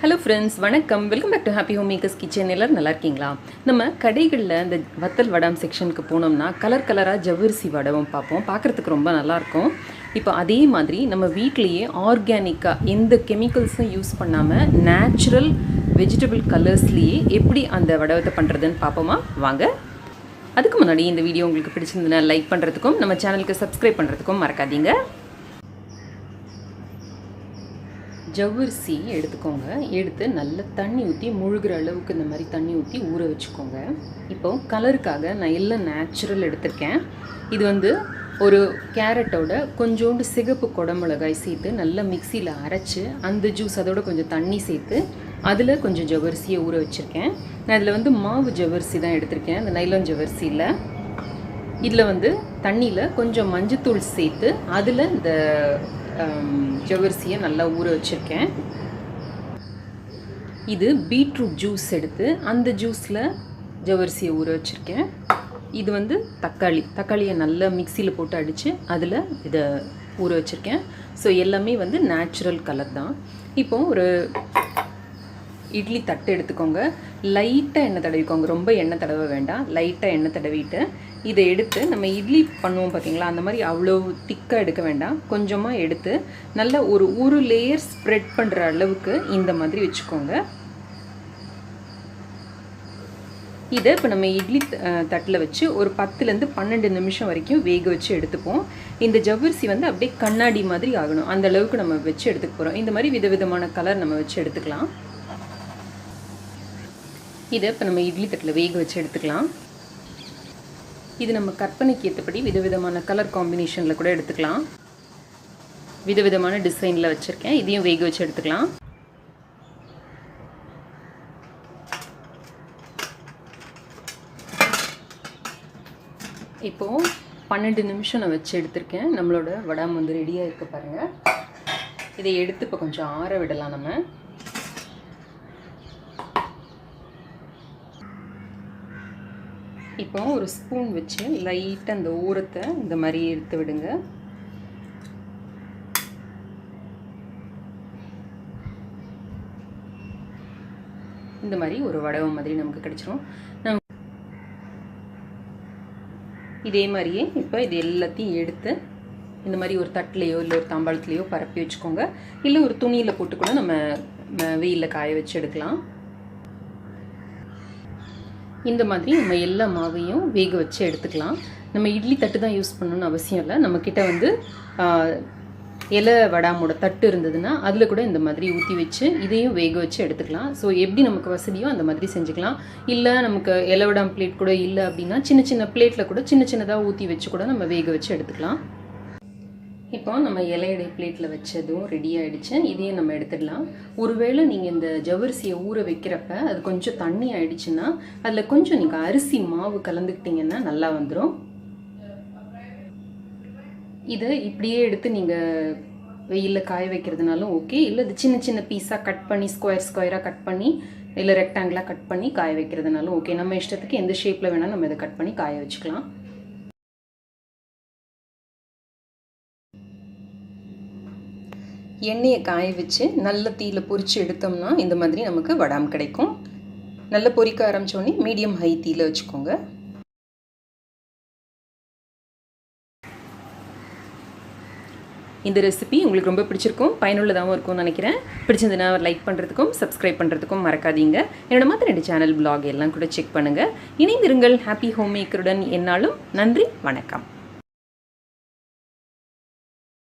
Hello friends, வணக்கம். Welcome back to happy home makers kitchen. எல்லோரும் நல்லா இருக்கீங்களா? நம்ம கடைகளில் இந்த வத்தல் வடாம் செக்ஷனுக்கு போனோம்னா கலர் கலராக ஜவ்வரிசி வடவும் பார்ப்போம். பார்க்குறதுக்கு ரொம்ப நல்லாயிருக்கும். இப்போ அதே மாதிரி நம்ம வீட்லேயே ஆர்கானிக்காக எந்த கெமிக்கல்ஸும் யூஸ் பண்ணாமல் நேச்சுரல் வெஜிடபிள் கலர்ஸ்லேயே எப்படி அந்த வடவத்தை பண்ணுறதுன்னு பார்ப்போமா? வாங்க. அதுக்கு முன்னாடி இந்த வீடியோ உங்களுக்கு பிடிச்சிருந்ததுன்னா லைக் பண்ணுறதுக்கும் நம்ம சேனலுக்கு சப்ஸ்கிரைப் பண்ணுறதுக்கும் மறக்காதீங்க. ஜவ்வரிசி எடுத்துக்கோங்க. எடுத்து நல்ல தண்ணி ஊற்றி முழுகிற அளவுக்கு இந்த மாதிரி தண்ணி ஊற்றி ஊற வச்சுக்கோங்க. இப்போது கலருக்காக நான் எல்லாம் நேச்சுரல் எடுத்திருக்கேன். இது ஒரு கேரட்டோட கொஞ்சோண்டு சிகப்பு குடமிளகாய் சேர்த்து நல்லா மிக்சியில் அரைச்சி அந்த ஜூஸ் அதோட கொஞ்சம் தண்ணி சேர்த்து அதில் கொஞ்சம் ஜவ்வரிசியை ஊற வச்சுருக்கேன். நான் இதில் மாவு ஜவ்வரிசி தான் எடுத்திருக்கேன், இந்த நைலான் ஜவ்வரிசியில். இதில் தண்ணியில் கொஞ்சம் மஞ்சத்தூள் சேர்த்து அதில் இந்த ஜவ்வரிசியை நல்லா ஊற வச்சுருக்கேன். இது பீட்ரூட் ஜூஸ் எடுத்து அந்த ஜூஸில் ஜவ்வரிசியை ஊற வச்சுருக்கேன். இது தக்காளியை நல்லா மிக்சியில் போட்டு அடித்து அதில் இதை ஊற வச்சுருக்கேன். ஸோ எல்லாமே நேச்சுரல் கலர் தான். இப்போது ஒரு இட்லி தட்டு எடுத்துக்கோங்க. லைட்டாக எண்ணெய் தடவிக்கோங்க, ரொம்ப எண்ணெய் தடவ வேண்டாம். லைட்டாக எண்ணெய் தடவிட்டு இதை எடுத்து நம்ம இட்லி பண்ணுவோம் பார்த்தீங்களா, அந்த மாதிரி அவ்வளோ திக்காக எடுக்க வேண்டாம். கொஞ்சமாக எடுத்து நல்லா ஒரு லேயர் ஸ்ப்ரெட் பண்ணுற அளவுக்கு இந்த மாதிரி வச்சுக்கோங்க. இதை இப்போ நம்ம இட்லி தட்டில் வச்சு ஒரு 10லேருந்து 12 நிமிஷம் வரைக்கும் வேக வச்சு எடுத்துப்போம். இந்த ஜவ்வரிசி அப்படியே கண்ணாடி மாதிரி ஆகணும், அந்த அளவுக்கு நம்ம வச்சு எடுத்துக்க போகிறோம். இந்த மாதிரி விதவிதமான கலர் நம்ம வச்சு எடுத்துக்கலாம். இதை இப்போ நம்ம இட்லி தட்டில் வேக வச்சு எடுத்துக்கலாம். இது நம்ம கற்பனைக்கு ஏற்றபடி விதவிதமான கலர் காம்பினேஷனில் கூட எடுத்துக்கலாம். விதவிதமான டிசைனில் வச்சுருக்கேன். இதையும் வேக வச்சு எடுத்துக்கலாம். இப்போது 12 நிமிஷம் நான் வச்சு எடுத்திருக்கேன். நம்மளோட வடாம் ரெடியாக இருக்க பாருங்கள். இதை எடுத்து இப்போ கொஞ்சம் ஆற விடலாம். நம்ம இப்போ ஒரு ஸ்பூன் வச்சு லைட்டாக அந்த ஓரத்தை இந்த மாதிரி எடுத்து விடுங்க. இந்த மாதிரி ஒரு வடகம் மாதிரி நமக்கு கிடைச்சிரும். இதே மாதிரியே இப்போ இது எல்லாத்தையும் எடுத்து இந்த மாதிரி ஒரு தட்டிலையோ இல்லை ஒரு தாம்பாளத்துலேயோ பரப்பி வச்சுக்கோங்க. இல்லை ஒரு துணியில் போட்டு கூட நம்ம வெயிலில் காய வச்சு எடுக்கலாம். இந்த மாதிரி நம்ம எல்லா மாவையும் வேக வச்சு எடுத்துக்கலாம். நம்ம இட்லி தட்டு தான் யூஸ் பண்ணணும்னு அவசியம் இல்லை. நம்மக்கிட்ட இலை வடாமோட தட்டு இருந்ததுன்னா அதில் கூட இந்த மாதிரி ஊற்றி வச்சு இதையும் வேக வச்சு எடுத்துக்கலாம். ஸோ எப்படி நமக்கு வசதியோ அந்த மாதிரி செஞ்சுக்கலாம். இல்லை நமக்கு இலை வடாம் பிளேட் கூட இல்லை அப்படின்னா சின்ன சின்ன பிளேட்டில் கூட சின்ன சின்னதாக ஊற்றி வச்சு கூட நம்ம வேக வச்சு எடுத்துக்கலாம். இப்போ நம்ம இலையடை பிளேட்டில் வச்சதும் ரெடி ஆகிடுச்சு. இதையும் நம்ம எடுத்துடலாம். ஒருவேளை நீங்கள் இந்த ஜவ்வரிசியை ஊற வைக்கிறப்ப அது கொஞ்சம் தண்ணி ஆகிடுச்சுன்னா அதில் கொஞ்சம் நீங்கள் அரிசி மாவு கலந்துக்கிட்டிங்கன்னா நல்லா வந்துடும். இதை இப்படியே எடுத்து நீங்கள் வெயிலில் காய வைக்கிறதுனாலும் ஓகே, இல்லை இது சின்ன சின்ன பீஸாக கட் பண்ணி ஸ்கொயராக கட் பண்ணி இல்லை ரெக்டாங்கிளாக கட் பண்ணி காய வைக்கிறதுனாலும் ஓகே. நம்ம இஷ்டத்துக்கு எந்த ஷேப்பில் வேணாலும் நம்ம இதை கட் பண்ணி காய வச்சுக்கலாம். எண்ணெயை காய வச்சு நல்ல தீயில் பொரித்து எடுத்தோம்னா இந்த மாதிரி நமக்கு வடாம் கிடைக்கும். நல்லா பொரிக்க ஆரம்பித்தோடனே மீடியம் ஹை தீயில் வச்சுக்கோங்க. இந்த ரெசிபி உங்களுக்கு ரொம்ப பிடிச்சிருக்கும், பயனுள்ளதாகவும் இருக்கும்னு நினைக்கிறேன். பிடிச்சிருந்ததுன்னா லைக் பண்ணுறதுக்கும் சப்ஸ்கிரைப் பண்ணுறதுக்கும் மறக்காதீங்க. என்னோட மற்ற 2 சேனல் பிளாக் எல்லாம் கூட செக் பண்ணுங்கள். இணைந்திருங்கள் ஹாப்பி ஹோம் மேக்கருடன். என்னாலும் நன்றி, வணக்கம்.